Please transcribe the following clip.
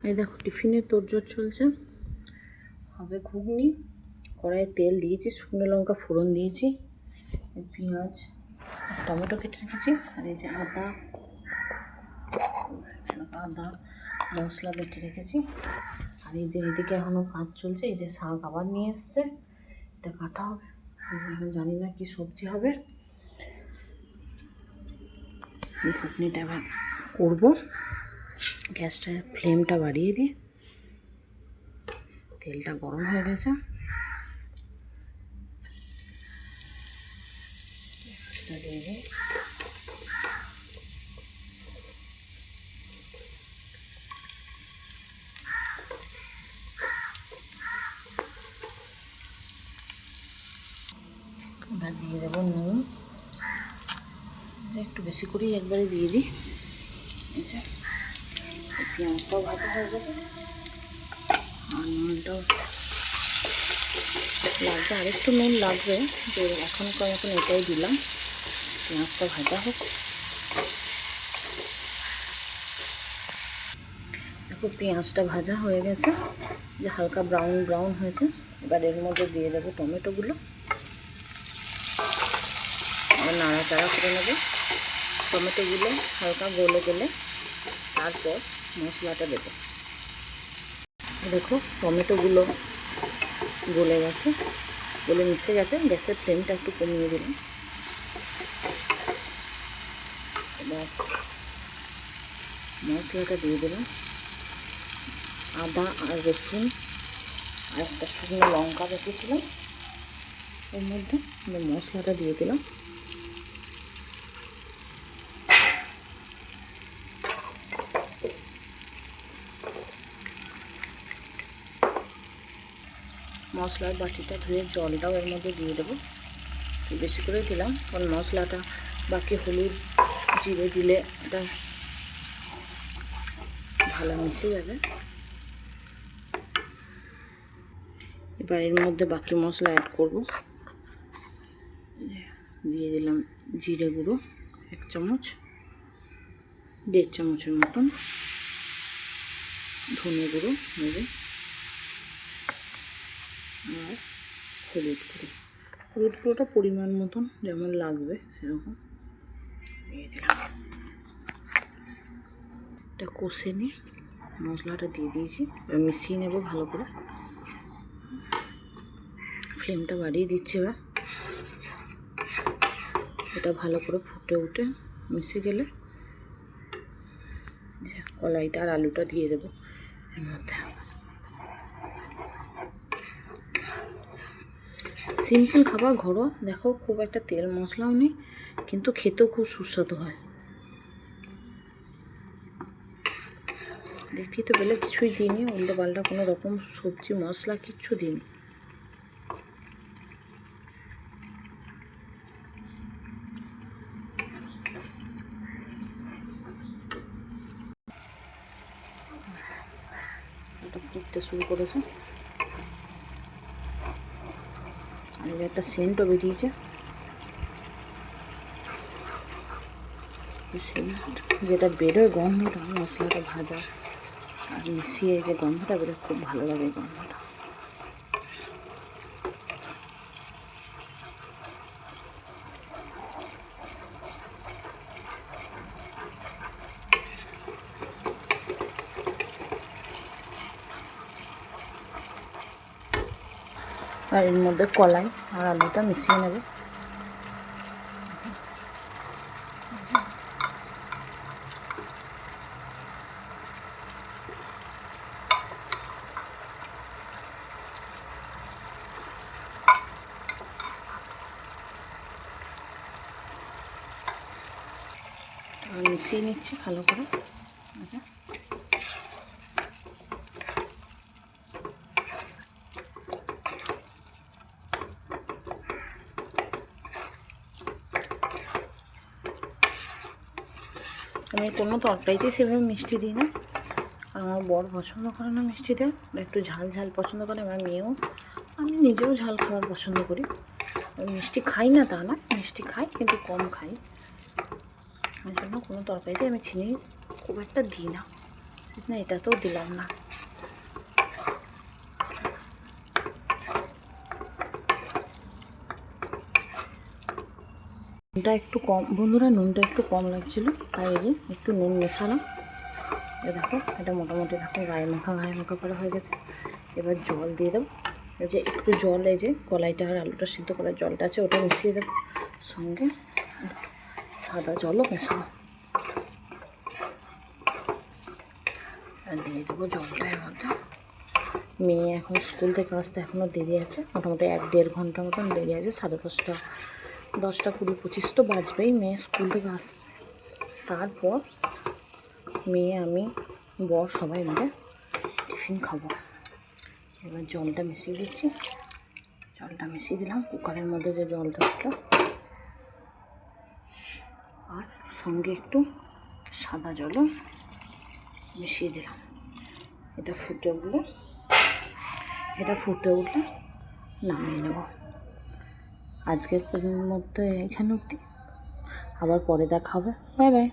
এই দেখো টিফিনের তোড়জোড় চলছে, হবে ঘুগনি। কড়াইয়ে তেল দিয়েছি, শুকনো লঙ্কা ফোড়ন দিয়েছি, পেঁয়াজ টমেটো কেটে রেখেছি, আর এই যে আদা মশলা বেটে রেখেছি। আর এই যে এদিকে এখনও কাজ চলছে, এই যে শাক আবার নিয়ে এসছে, এটা কাটা হবে। এখন জানি না কি সবজি হবে, ঘুগনিটা আবার করবো। গ্যাসটা ফ্লেমটা বাড়িয়ে দিই, তেলটা গরম হয়ে গেছে, দিয়ে দিই। এবার দিয়ে দেবো নুন, একটু বেশি করেই একবারে দিয়ে দিই। পেঁয়াজটাও ভাজা হয়ে যাবে, আর নুনটাও লাগবে, আরেকটু নুন লাগবে, যে এখন এটাই দিলাম। পেঁয়াজটা ভাজা হোক। দেখো পেঁয়াজটা ভাজা হয়ে গেছে, যে হালকা ব্রাউন ব্রাউন হয়েছে। এবার এর মধ্যে দিয়ে দেবো টমেটোগুলো, আর নাড়াচাড়া করে নেবো। টমেটোগুলো হালকা গলে গেলে তারপর মশলাটা দেবো। দেখো টমেটোগুলো গলে গেছে, গলে মিশে গেছে। গ্যাসের ফ্লেমটা একটু কমিয়ে দিলাম। এবার মশলাটা দিয়ে দিলাম, আদা আর রসুন আর একটা শুকনো লঙ্কা রেখেছিলাম এর মধ্যে, মশলাটা দিয়ে দিলাম। মশলার বাটিটা ধুয়ে জলটাও এর মধ্যে দিয়ে দেবো, বেশি করে দিলাম কারণ মশলাটা বাকি হলুদ জিরে দিলে এটা ভালো মিশে যাবে। এবার এর মধ্যে বাকি মশলা অ্যাড করব। দিয়ে দিলাম জিরে গুঁড়ো 1 চামচ, 1.5 চামচের মতন, ধনে গুঁড়ো নেবে, আর হলুদ গুঁড়ো। হলুদ গুঁড়োটা পরিমাণ মতন যেমন লাগবে সেরকম দিয়ে দিলাম। এটা কষে নিয়ে মশলাটা দিয়ে দিয়েছি, এবার মিশিয়ে নেব ভালো করে। ফ্লেমটা বাড়িয়ে দিচ্ছি। এবার এটা ভালো করে ফুটে উঠে মিশে গেলে কলাইটা আর আলুটা দিয়ে দেবো এর মধ্যে। সিম্পল খাবার, ঘরোয়া। দেখো খুব একটা তেল মশলাও নেই, কিন্তু খেতেও খুব সুস্বাদু হয়। দেখতেই তো পেলে কিছুই দিইনি, উল্টো পাল্টা কোনো রকম সবজি মশলা কিচ্ছু দিইনি। এটা ফুটতে শুরু করেছে, আর একটা সেন্টও বেরিয়েছে। সেন্ট যেটা বেরোয় গন্ধটা, মশলাটা ভাজা আর মিশিয়ে যে গন্ধটা বেরোয়, খুব ভালো লাগে গন্ধটা। আর এর মধ্যে কলাই আর আলুটা মিশিয়ে নেবে। মিশিয়ে নিচ্ছি ভালো করে। আমি কোনো তরকারিতেই সেভাবে মিষ্টি দিই না, আর আমার বর পছন্দ করে না মিষ্টি দেয়, একটু ঝাল ঝাল পছন্দ করে। আমার মেয়েও, আমি নিজেও ঝাল খাবার পছন্দ করি। আমি মিষ্টি খাই না তা না, মিষ্টি খাই কিন্তু কম খাই। ওই জন্য কোনো তরকারিতে আমি চিনি খুব একটা দিই না। না, এটাতেও দিলাম না। নুনটা একটু কম বন্ধুরা, নুনটা একটু কম লাগছিল, তাই এই যে একটু নুন মেশালাম। এ দেখো, এটা মোটামুটি দেখো গায়ে মাখা করা হয়ে গেছে। এবার জল দিয়ে দেবো। এই যে একটু জল, এই যে কলাইটা আর আলুটা সিদ্ধ করার জলটা আছে ওটা মিশিয়ে দেবো, সঙ্গে একটু সাদা জলও মেশাবো। আর দিয়ে দেবো জলটা এর মধ্যে। মেয়ে এখন স্কুল থেকে আসতে এখনও দেরি আছে, মোটামুটি 1-1.5 ঘন্টা মতন দেরি আছে। 10:30, 10টা 20-25 তো বাজবেই মেয়ে স্কুল থেকে আসছে। তারপর মেয়ে, আমি, বর সবাই মিলে টিফিন খাবো। এবার জলটা মিশিয়ে দিচ্ছি। জলটা মিশিয়ে দিলাম কুকারের মধ্যে যে জলটা ছিল, আর সঙ্গে একটু সাদা জলও মিশিয়ে দিলাম। এটা ফুটে উঠলে নামিয়ে নেব। আজকের মধ্যে এখানে অবধি, আবার পরে দেখা হবে। Bye bye.